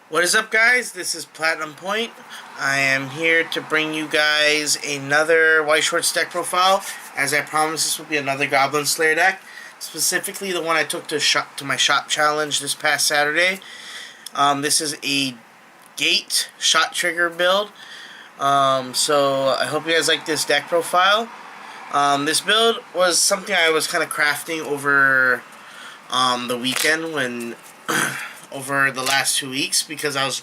What is up, guys? This is Platinum Point. I am here to bring you guys another Weiss Schwarz deck profile. As I promised, this will be another Goblin Slayer deck. Specifically, the one I took to my shop challenge this past Saturday. This is a gate shot trigger build. So I hope you guys like this deck profile. This build was something I was kind of crafting over the weekend when over the last 2 weeks, because I was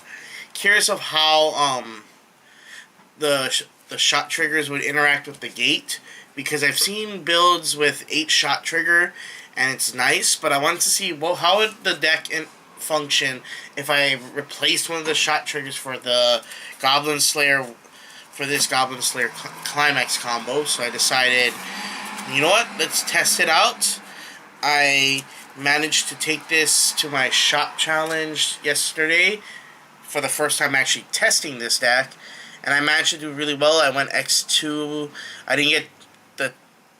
curious of how the shot triggers would interact with the gate, because I've seen builds with 8 shot trigger and it's nice, but I wanted to see, well, how would the deck function if I replaced one of the shot triggers for the Goblin Slayer, for this Goblin Slayer Climax combo. So I decided, you know what, let's test it out. I managed to take this to my shop challenge yesterday for the first time actually testing this deck, and I managed to do really well. I went X2. I didn't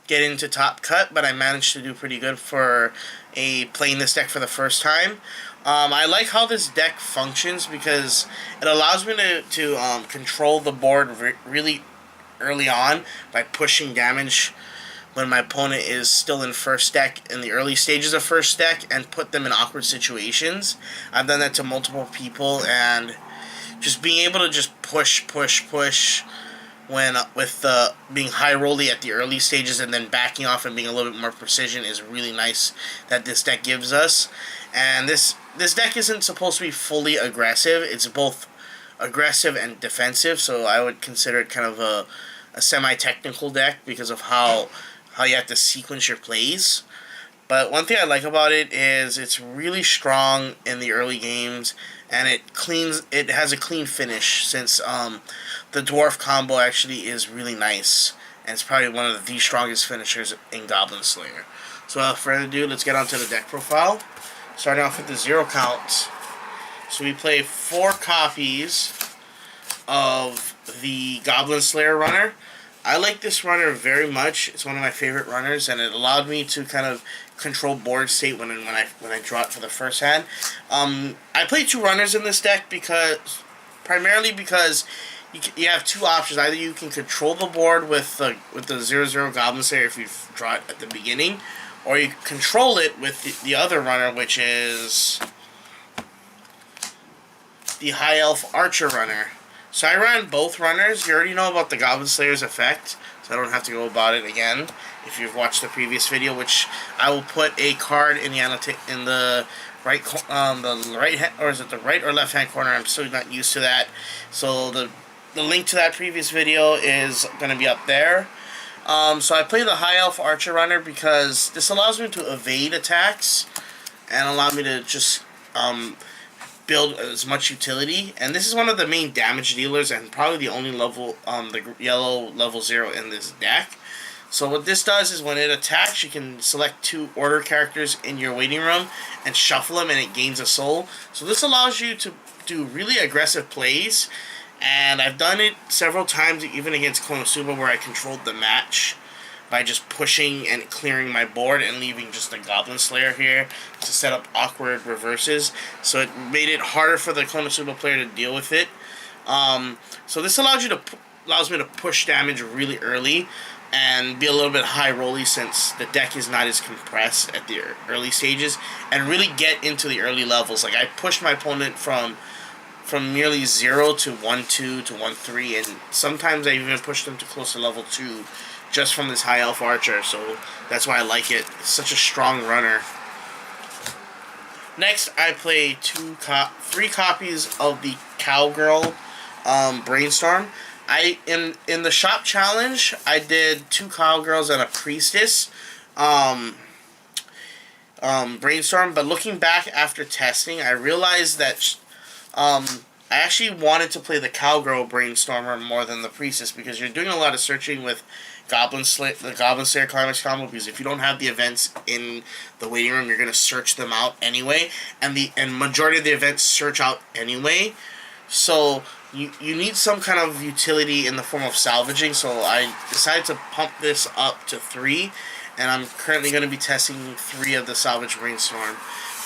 get into top cut, but I managed to do pretty good for playing this deck for the first time. I like how this deck functions because it allows me to control the board really early on by pushing damage when my opponent is still in first deck, in the early stages of first deck, and put them in awkward situations. I've done that to multiple people, and just being able to just push when with being high rolly at the early stages and then backing off and being a little bit more precision is really nice that this deck gives us. And this deck isn't supposed to be fully aggressive. It's both aggressive and defensive, so I would consider it kind of a semi-technical deck because of how you have to sequence your plays. But one thing I like about it is it's really strong in the early games, and it has a clean finish, since the dwarf combo actually is really nice, and it's probably one of the strongest finishers in Goblin Slayer. So without further ado, let's get on to the deck profile. Starting off with the 0 count. So we play 4 copies of the Goblin Slayer runner. I like this runner very much. It's one of my favorite runners, and it allowed me to kind of control board state when I draw it for the first hand. I play 2 runners in this deck primarily because you have 2 options. Either you can control the board with the 0/0 Goblin Slayer if you draw it at the beginning, or you control it with the other runner, which is the High Elf Archer runner. So I ran both runners. You already know about the Goblin Slayer's effect, so I don't have to go about it again if you've watched the previous video, which I will put a card in the right, the right hand, or is it the right or left hand corner? I'm still not used to that. So the link to that previous video is going to be up there. So I play the High Elf Archer runner because this allows me to evade attacks and allow me to just build as much utility. And this is one of the main damage dealers and probably the only level, the yellow level 0 in this deck. So what this does is when it attacks, you can select 2 order characters in your waiting room and shuffle them, and it gains a soul. So this allows you to do really aggressive plays, and I've done it several times, even against Konosuba, where I controlled the match by just pushing and clearing my board and leaving just the Goblin Slayer here to set up awkward reverses. So it made it harder for the Konosuba player to deal with it. So this allows me to push damage really early and be a little bit high rolly, since the deck is not as compressed at the early stages, and really get into the early levels. Like, I pushed my opponent from merely 0 to 1-2 to 1-3, and sometimes I even pushed them to close to level 2 just from this High Elf Archer, so that's why I like it. It's such a strong runner. Next, I play 3 copies of the Cowgirl Brainstorm. In the shop challenge, I did 2 Cowgirls and a Priestess Brainstorm, but looking back after testing, I realized that I actually wanted to play the Cowgirl Brainstormer more than the Priestess, because you're doing a lot of searching with the Goblin Slayer Climax combo, because if you don't have the events in the waiting room, you're going to search them out anyway, and majority of the events search out anyway. So you need some kind of utility in the form of salvaging, so I decided to pump this up to 3, and I'm currently going to be testing 3 of the Salvage Brainstorm.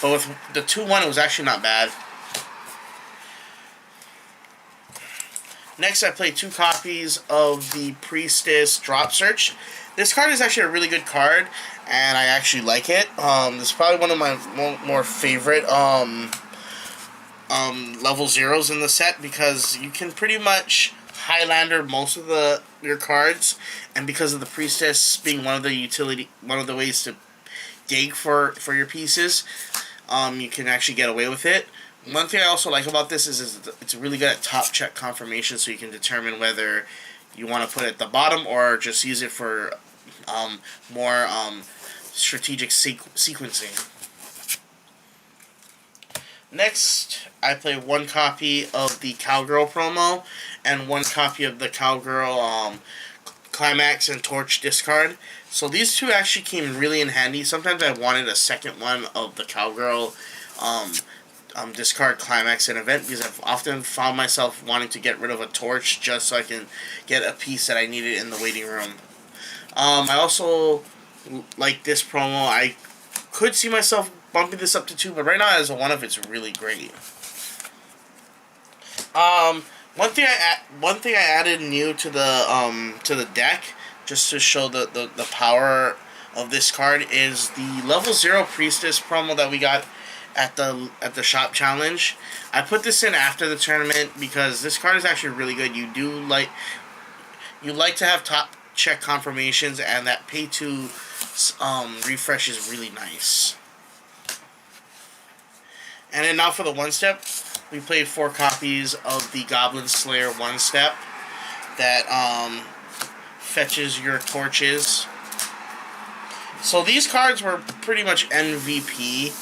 But with the 2-1, it was actually not bad. Next, I play 2 copies of the Priestess Drop Search. This card is actually a really good card, and I actually like it. This is probably one of my more favorite level zeros in the set, because you can pretty much Highlander most of your cards, and because of the Priestess being one of the ways to dig for your pieces, you can actually get away with it. One thing I also like about this is it's really good at top check confirmation, so you can determine whether you want to put it at the bottom or just use it for more strategic sequencing. Next, I play 1 copy of the Cowgirl promo and 1 copy of the Cowgirl Climax and Torch discard. So these 2 actually came really in handy. Sometimes I wanted a second one of the Cowgirl discard Climax and event, because I've often found myself wanting to get rid of a torch just so I can get a piece that I needed in the waiting room. I also like this promo. I could see myself bumping this up to 2, but right now as a 1-of, it's really great. One thing I added new to the deck, just to show the power of this card, is the level 0 Priestess promo that we got at the shop challenge. I put this in after the tournament because this card is actually really good. You like to have top check confirmations, and that pay 2 refresh is really nice. And then now for the 1-step, we played 4 copies of the Goblin Slayer 1-step that fetches your torches. So these cards were pretty much MVP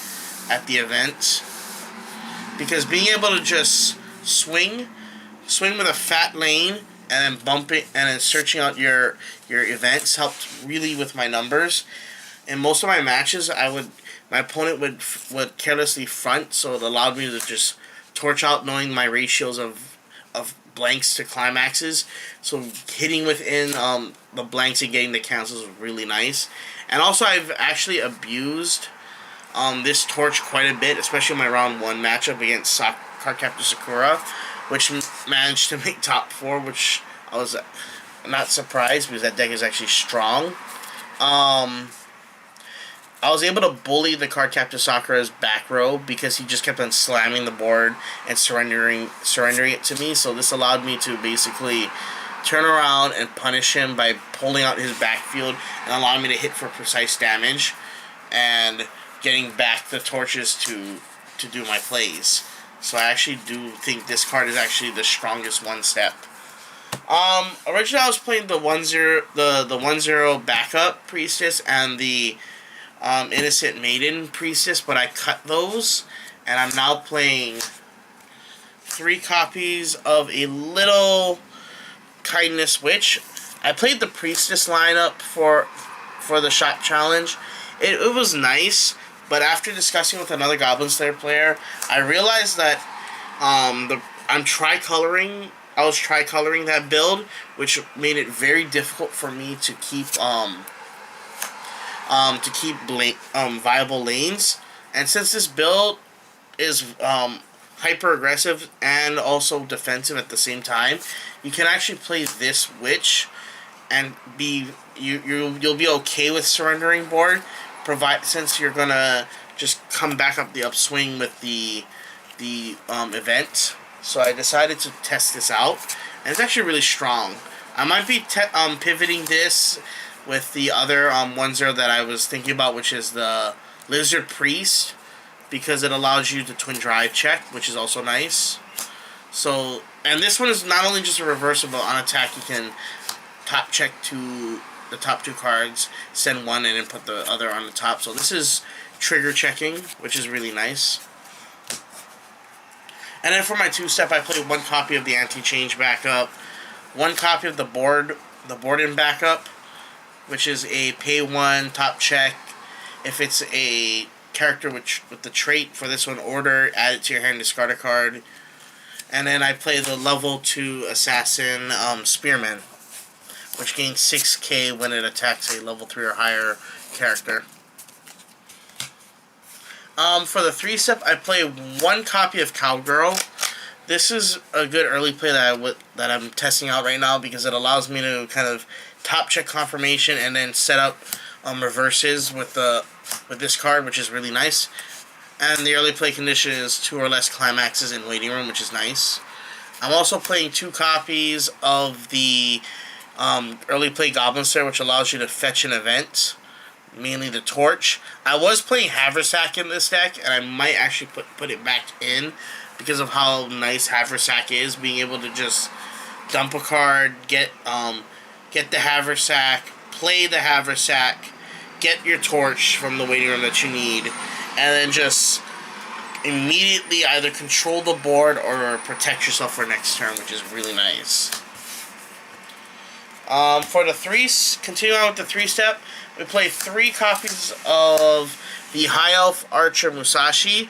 at the event, because being able to just swing with a fat lane and then bump it and then searching out your events helped really with my numbers. In most of my matches, my opponent would carelessly front, so it allowed me to just torch out knowing my ratios of blanks to climaxes. So hitting within the blanks and getting the cancels was really nice. And also I've actually abused this torch quite a bit, especially in my round 1 matchup against Cardcaptor Sakura, which managed to make top 4, which I was not surprised because that deck is actually strong. I was able to bully the Cardcaptor Sakura's back row because he just kept on slamming the board and surrendering it to me. So this allowed me to basically turn around and punish him by pulling out his backfield and allowing me to hit for precise damage and getting back the torches to do my plays. So I actually do think this card is actually the strongest 1-step. Originally I was playing the 1-0 the 1-0 backup Priestess and the Innocent Maiden Priestess, but I cut those, and I'm now playing 3 copies of a Little Kindness Witch. I played the Priestess lineup for the shop challenge. It was nice, but after discussing with another Goblin Slayer player, I realized that I was tricoloring that build, which made it very difficult for me to keep viable lanes. And since this build is hyper aggressive and also defensive at the same time, you can actually play this witch and you'll be okay with surrendering board, since you're gonna just come back up the upswing with the event. So I decided to test this out, and it's actually really strong. I might be pivoting this with the other 1-0 that I was thinking about, which is the Lizard Priest, because it allows you to twin drive check, which is also nice. So, and this one is not only just a reversible on attack, you can top check to the top 2 cards, send one, and then put the other on the top. So this is trigger checking, which is really nice. And then for my 2-step, I played 1 copy of the Anti-Change backup, 1 copy of the Board-in backup, which is a pay 1 top check. If it's a character with the trait for this one, order, add it to your hand, discard a card. And then I play the level 2 Assassin Spearman, which gains 6k when it attacks a level 3 or higher character. For the 3-step, I play 1 copy of Cowgirl, this is a good early play that I'm testing out right now because it allows me to kind of top check confirmation and then set up reverses with this card, which is really nice. And the early play condition is 2 or less climaxes in waiting room, which is nice. I'm also playing 2 copies of the early play Goblin Slayer, which allows you to fetch an event, mainly the Torch. I was playing Haversack in this deck, and I might actually put it back in because of how nice Haversack is, being able to just dump a card, get the Haversack, play the Haversack, get your Torch from the waiting room that you need, and then just immediately either control the board or protect yourself for next turn, which is really nice. For the continuing on with the 3-step, we play 3 copies of the High Elf Archer Musashi,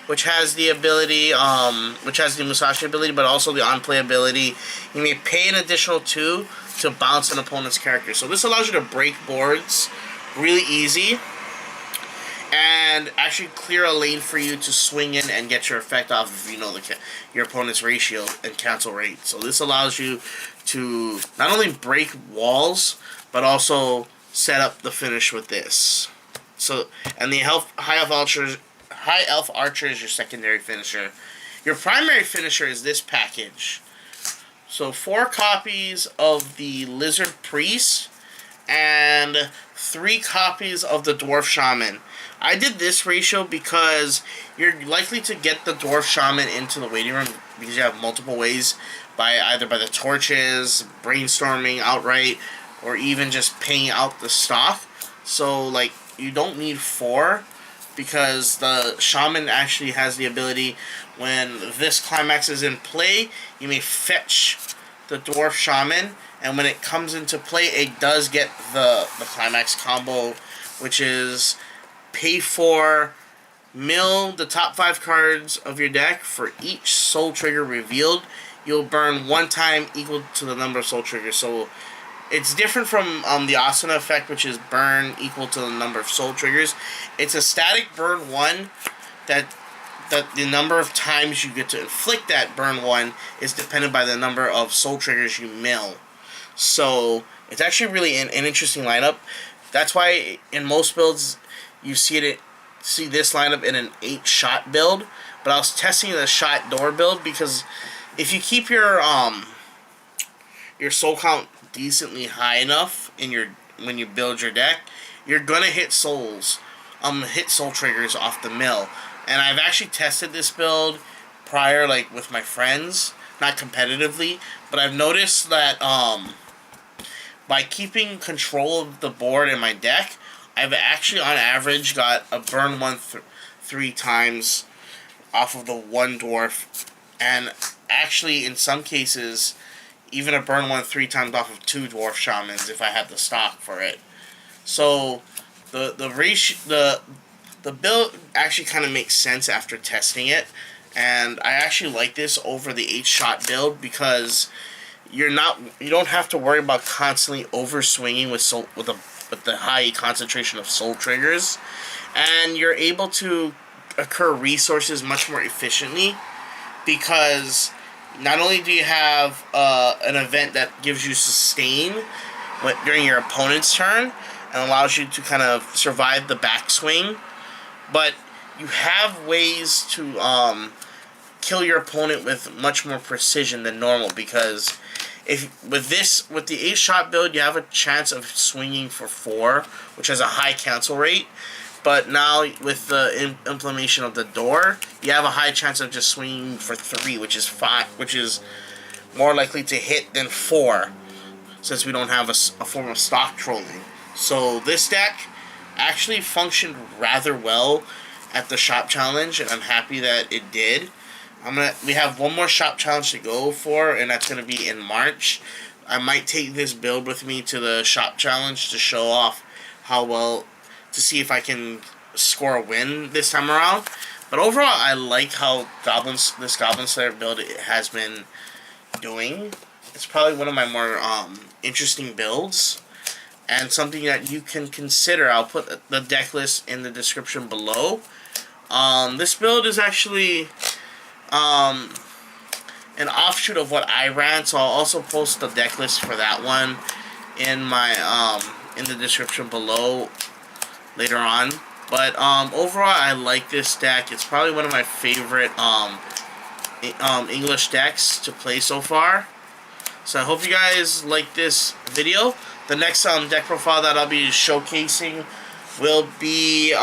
which has the ability, Musashi ability, but also the on-play ability. You may pay an additional 2 to bounce an opponent's character. So this allows you to break boards really easy and actually clear a lane for you to swing in and get your effect off if you know your opponent's ratio and cancel rate. So this allows you to not only break walls, but also set up the finish with this. So, and the High Elf Archer is your secondary finisher. Your primary finisher is this package. So 4 copies of the Lizard Priest and 3 copies of the Dwarf Shaman. I did this ratio because you're likely to get the Dwarf Shaman into the waiting room because you have multiple ways, either by the torches, brainstorming outright, or even just paying out the stock. So like you don't need 4 because the Shaman actually has the ability, when this climax is in play, you may fetch the Dwarf Shaman, and when it comes into play, it does get the climax combo, which is pay for, mill the top 5 cards of your deck. For each soul trigger revealed, you'll burn 1 time equal to the number of soul triggers. So it's different from the Asuna effect, which is burn equal to the number of soul triggers. It's a static burn 1 that the number of times you get to inflict that burn 1 is dependent by the number of soul triggers you mill. So it's actually really an interesting lineup. That's why in most builds you see this lineup in an 8-shot build. But I was testing the shot door build because if you keep your soul count decently high enough when you build your deck, you're gonna hit soul triggers off the mill. And I've actually tested this build prior, like with my friends, not competitively, but I've noticed that by keeping control of the board in my deck, I've actually on average got a burn 1 3 times off of the 1 dwarf, and actually in some cases even a burn 1 3 times off of 2 dwarf shamans if I had the stock for it. So the build actually kind of makes sense after testing it, and I actually like this over the 8-shot build because you don't have to worry about constantly overswinging with the high concentration of soul triggers, and you're able to accrue resources much more efficiently because not only do you have an event that gives you sustain during your opponent's turn and allows you to kind of survive the backswing, but you have ways to kill your opponent with much more precision than normal, because with the 8-shot build, you have a chance of swinging for 4, which has a high cancel rate. But now with the implementation of the door, you have a high chance of just swinging for 3, which is more likely to hit than 4, since we don't have a form of stock trolling. So this deck actually functioned rather well at the shop challenge, and I'm happy that it did. We have one more shop challenge to go for, and that's going to be in March. I might take this build with me to the shop challenge to show off to see if I can score a win this time around. But overall, I like how this Goblin Slayer build has been doing. It's probably one of my more interesting builds, and something that you can consider. I'll put the deck list in the description below. This build is actually an offshoot of what I ran, so I'll also post the deck list for that one in my in the description below later on. But overall, I like this deck. It's probably one of my favorite English decks to play so far. So I hope you guys like this video. The next deck profile that I'll be showcasing will be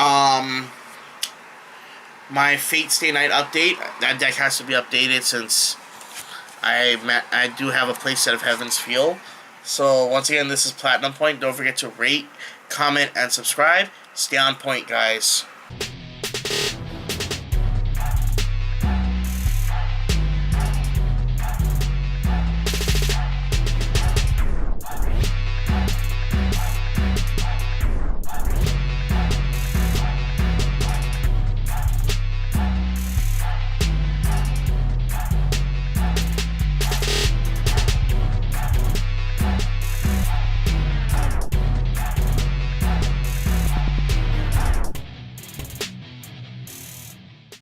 my Fate Stay Night update. That deck has to be updated since I do have a playset of Heaven's Feel. So once again, this is Platinum Point. Don't forget to rate, comment, and subscribe. Stay on point, guys.